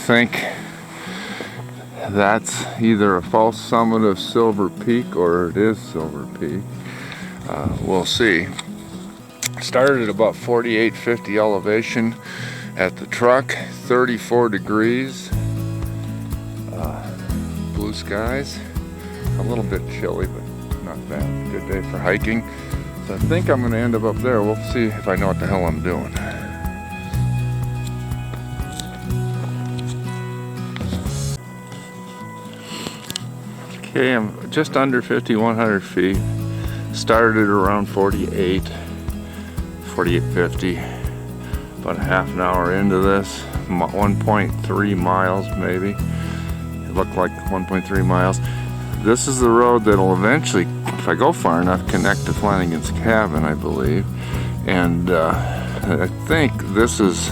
think that's either a false summit of Silver Peak or it is Silver Peak. We'll see. Started at about 4850 elevation at the truck, 34 degrees, blue skies, a little bit chilly, but not bad. Good day for hiking. So I think I'm going to end up there. We'll see if I know what the hell I'm doing. Okay, I'm just under 5,100 feet. Started around 4850. About a half an hour into this. 1.3 miles maybe. It looked like 1.3 miles. This is the road that'll eventually, if I go far enough, connect to Flanagan's Cabin, I believe. And I think this is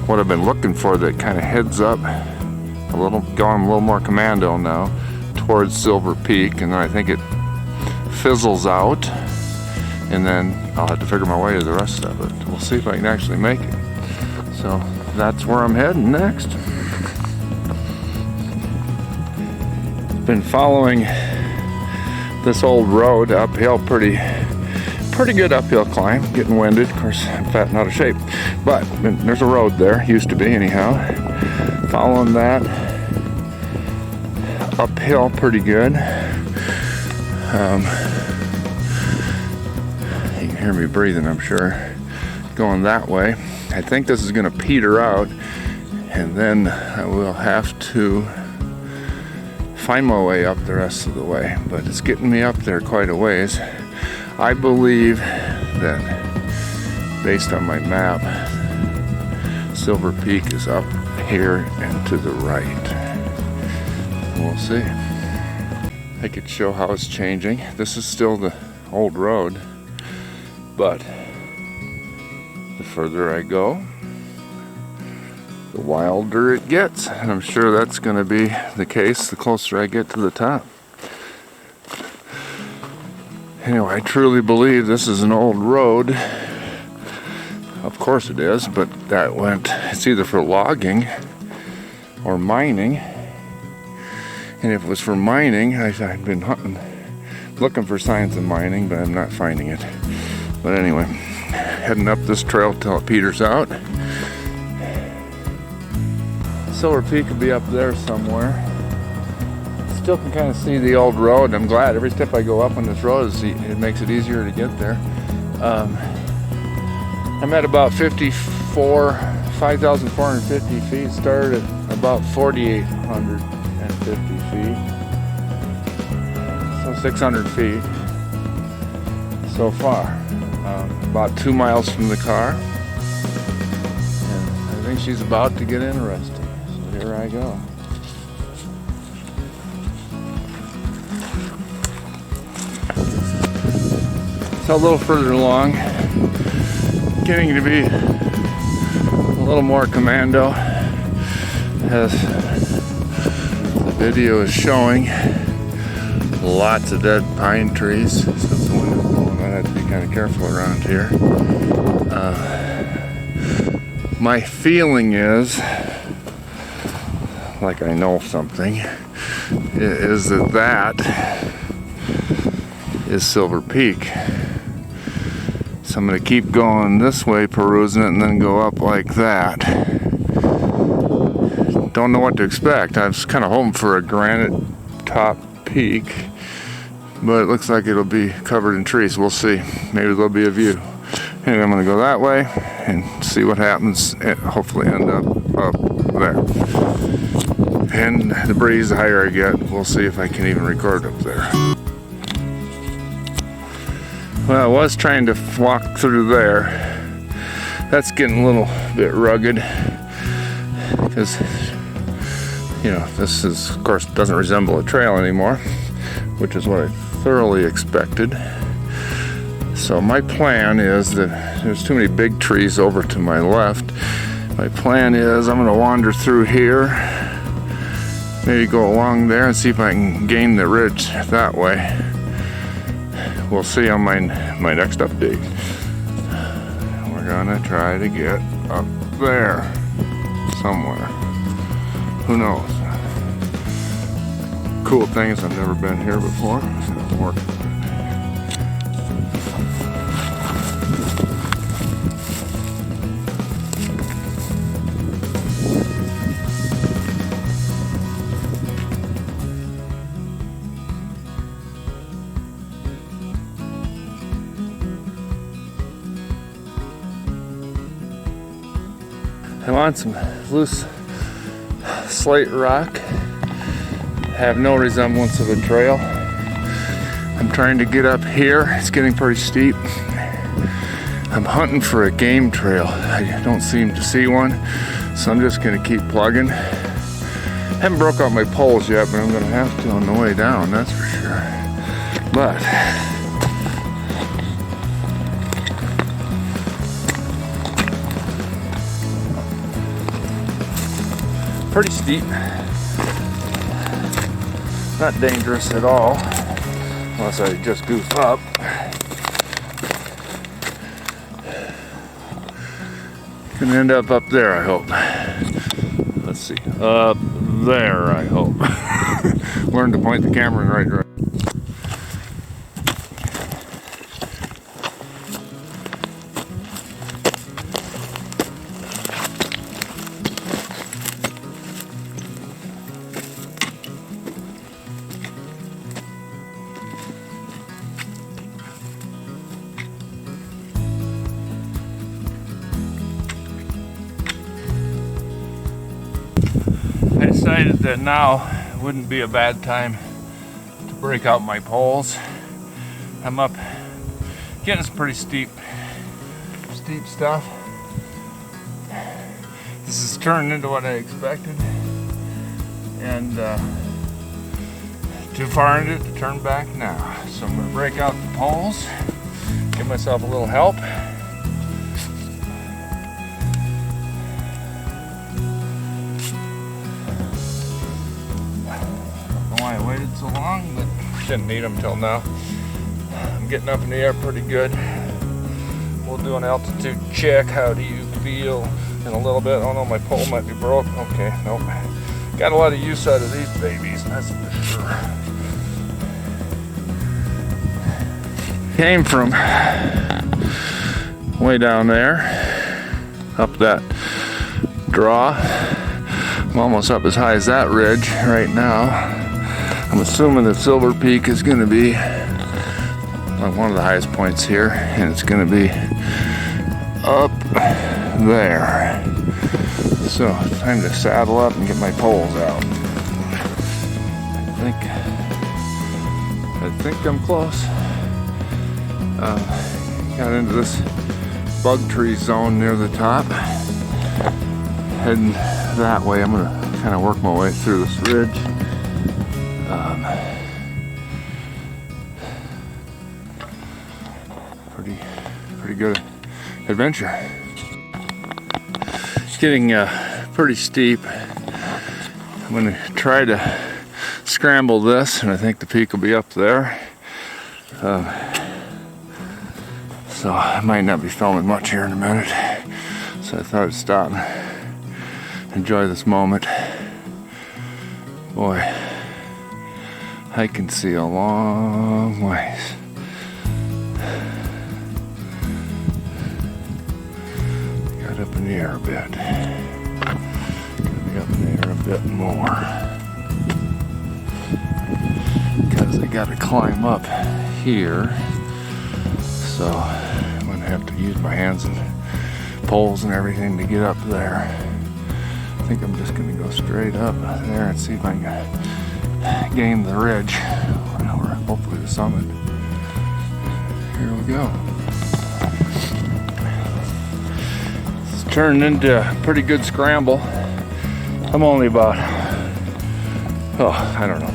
what I've been looking for, that kind of heads up a little, going a little more commando now towards Silver Peak, and then I think it fizzles out, and then I'll have to figure my way to the rest of it. We'll see if I can actually make it. So that's where I'm heading next. Been following this old road uphill, pretty good uphill climb, getting winded. Of course, I'm fat and out of shape, but there's a road there, used to be anyhow. Following that uphill pretty good. You can hear me breathing, I'm sure. Going that way. I think this is going to peter out, and then I will have to find my way up the rest of the way, but it's getting me up there quite a ways. I believe that, based on my map, Silver Peak is up here and to the right. We'll see. I could show how it's changing. This is still the old road, but the further I go, the wilder it gets, and I'm sure that's going to be the case the closer I get to the top. Anyway, I truly believe this is an old road. Of course it is, but that went, it's either for logging or mining. And if it was for mining, I've been hunting, looking for signs of mining, but I'm not finding it. But anyway, heading up this trail till it peters out. Silver Peak will be up there somewhere. Still can kind of see the old road. I'm glad every step I go up on this road, it makes it easier to get there. I'm at about 5,450 feet. Started at about 4,850 feet. So 600 feet so far. About 2 miles from the car. And I think she's about to get interesting. So here I go. So a little further along, getting to be a little more commando, as the video is showing. Lots of dead pine trees. Since the wind is blowing, I have to be kind of careful around here. My feeling is, like I know something, is that is Silver Peak. So I'm going to keep going this way, perusing it, and then go up like that. Don't know what to expect. I was kind of hoping for a granite top peak, but it looks like it'll be covered in trees. We'll see. Maybe there'll be a view. Anyway, I'm going to go that way and see what happens, and hopefully end up there. And the breeze, the higher I get, we'll see if I can even record up there. Well, I was trying to walk through there. That's getting a little bit rugged because, you know, this is, of course, doesn't resemble a trail anymore, which is what I thoroughly expected. So my plan is that there's too many big trees over to my left. My plan is I'm going to wander through here, maybe go along there and see if I can gain the ridge that way. We'll see on my next update. We're gonna try to get up there somewhere. who knows? Cool thing is I've never been here before. So it's working. I'm on some loose slate rock. Have no resemblance of a trail. I'm trying to get up here. It's getting pretty steep. I'm hunting for a game trail. I don't seem to see one, so I'm just gonna keep plugging. Haven't broke out my poles yet, but I'm gonna have to on the way down, that's for sure. But pretty steep. Not dangerous at all, unless I just goof up. Gonna end up there, I hope. Let's see, up there, I hope. Learn to point the camera in the right direction. I decided that now wouldn't be a bad time to break out my poles. I'm up getting some pretty steep stuff. This is turning into what I expected, and too far into it to turn back now. So I'm going to break out the poles, give myself a little help. Why I waited so long, but didn't need them till now. I'm getting up in the air pretty good. We'll do an altitude check. How do you feel in a little bit? Oh no, my pole might be broke. Okay, nope. Got a lot of use out of these babies, that's for sure. Came from way down there, up that draw. I'm almost up as high as that ridge right now. I'm assuming that Silver Peak is going to be one of the highest points here, and it's going to be up there. So it's time to saddle up and get my poles out. I think I'm close. Got into this bug tree zone near the top. Heading that way. I'm going to kind of work my way through this ridge. Pretty good adventure. It's getting pretty steep. I'm going to try to scramble this, and I think the peak will be up there. So I might not be filming much here in a minute. So I thought I'd stop and enjoy this moment. Boy, I can see a long ways. Got up in the air a bit. Gonna be up in the air a bit more. Because I gotta climb up here. So I'm gonna have to use my hands and poles and everything to get up there. I think I'm just gonna go straight up there and see if I can gain the ridge, or hopefully the summit. Here we go. It's turned into a pretty good scramble. I'm only about, I don't know,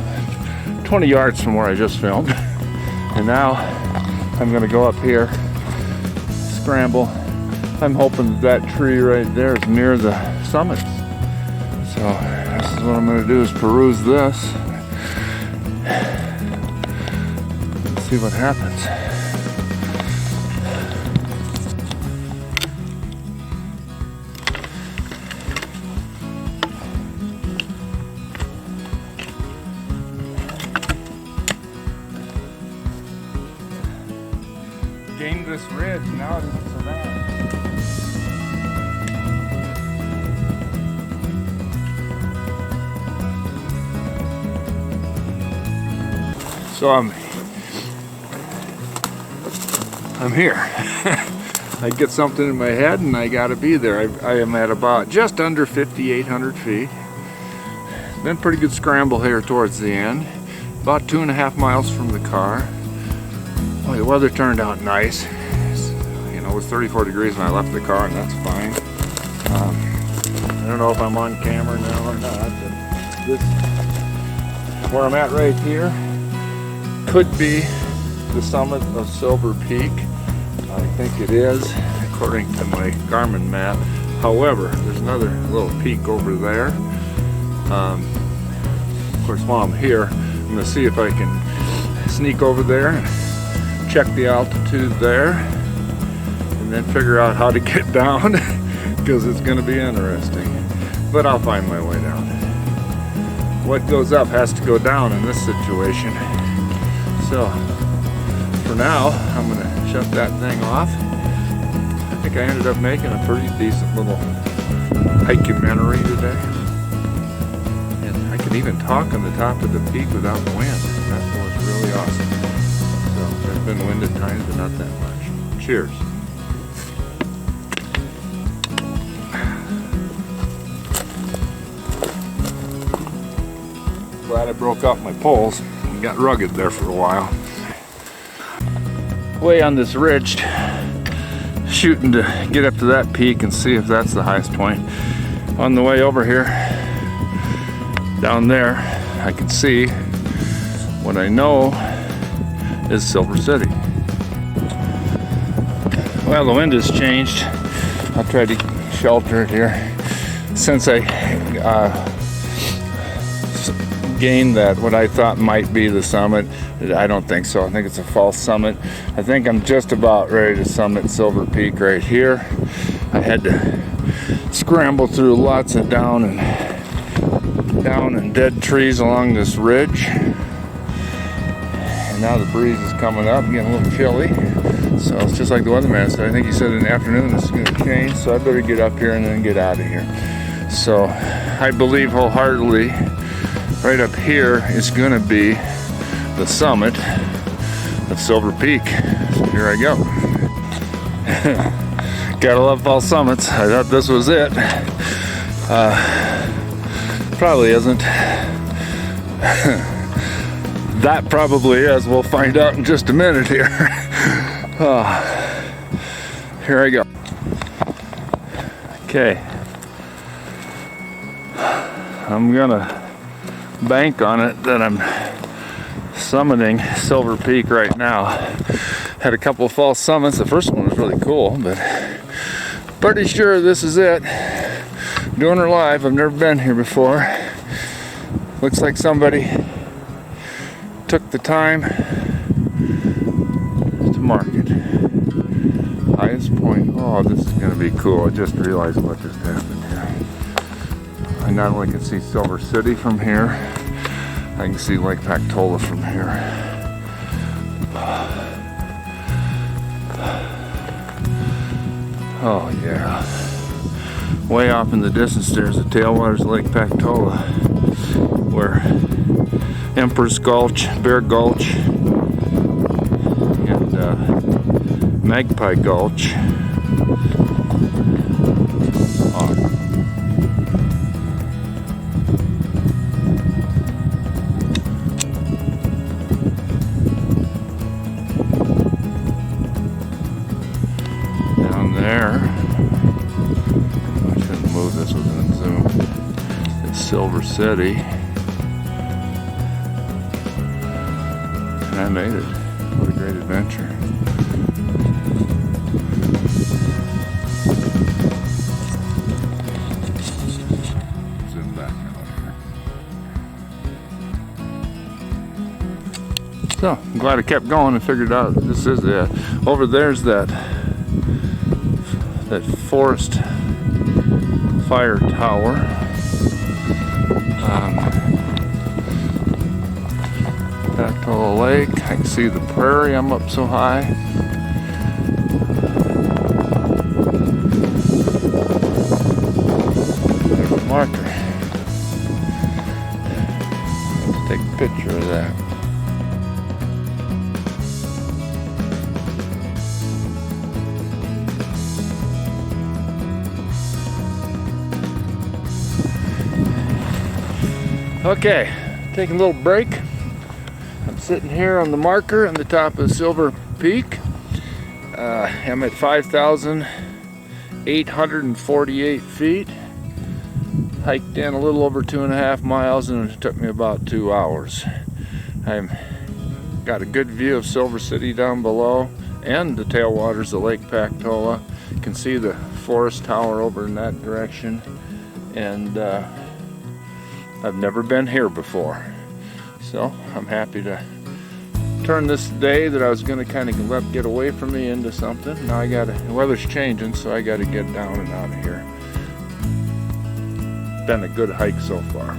20 yards from where I just filmed. And now I'm gonna go up here, scramble. I'm hoping that tree right there is near the summit. So this is what I'm going to do, is peruse this, see what happens. this ridge, now it isn't so bad. So I'm here. I get something in my head and I gotta be there. I am at about just under 5,800 feet. Been pretty good scramble here towards the end. About 2.5 miles from the car. Well, the weather turned out nice. You know, it was 34 degrees when I left the car, and that's fine. I don't know if I'm on camera now or not, but this, where I'm at right here, could be the summit of Silver Peak. I think it is, according to my Garmin map. However, there's another little peak over there. Of course, while I'm here, I'm going to see if I can sneak over there and check the altitude there, and then figure out how to get down, because it's going to be interesting. But I'll find my way down. What goes up has to go down in this situation. So, for now, I'm going to shut that thing off. I think I ended up making a pretty decent little hiking-mentary today. And I could even talk on the top of the peak without wind. That was really awesome. So, there's been wind at times, but not that much. Cheers. Glad I broke off my poles. It got rugged there for a while. Way on this ridge, shooting to get up to that peak and see if that's the highest point. On the way over here, down there, I can see what I know is Silver City. Well, the wind has changed. I'll try to shelter it here. Since I gained that, what I thought might be the summit, I don't think so. I think it's a false summit. I think I'm just about ready to summit Silver Peak right here. I had to scramble through lots of down and dead trees along this ridge. And now the breeze is coming up, getting a little chilly. So it's just like the weatherman said. I think he said in the afternoon this is going to change, so I better get up here and then get out of here. So I believe wholeheartedly right up here is going to be the summit of Silver Peak. So here I go. Gotta love false summits. I thought this was it. Probably isn't. That probably is. We'll find out in just a minute here. Here I go. Okay. I'm gonna bank on it that I'm summiting Silver Peak right now. Had a couple of false summits. The first one was really cool, but pretty sure this is it. Doing her live. I've never been here before. Looks like somebody took the time to mark it. Highest point. Oh, this is going to be cool. I just realized what just happened here. I not only can see Silver City from here, I can see Lake Dakota from here. Oh yeah. Way off in the distance there's the tailwaters of Lake Dakota, where Empress Gulch, Bear Gulch, and Magpie Gulch. Down there, I shouldn't move this within zoom. It's Silver City. I made it. What a great adventure. Zoom back out here. So, I'm glad I kept going and figured out this is it. Over there's that forest fire tower. Dakota Lake. I can see the prairie. I'm up so high. marker. Let's take a picture of that. Okay, taking a little break. I'm sitting here on the marker on the top of Silver Peak. I'm at 5,848 feet. Hiked in a little over 2.5 miles and it took me about 2 hours. I've got a good view of Silver City down below and the tailwaters of Lake Pactola. You can see the forest tower over in that direction, and I've never been here before, so I'm happy to turn this day that I was going to kind of let get away from me into something. Now the weather's changing, so I got to get down and out of here. Been a good hike so far.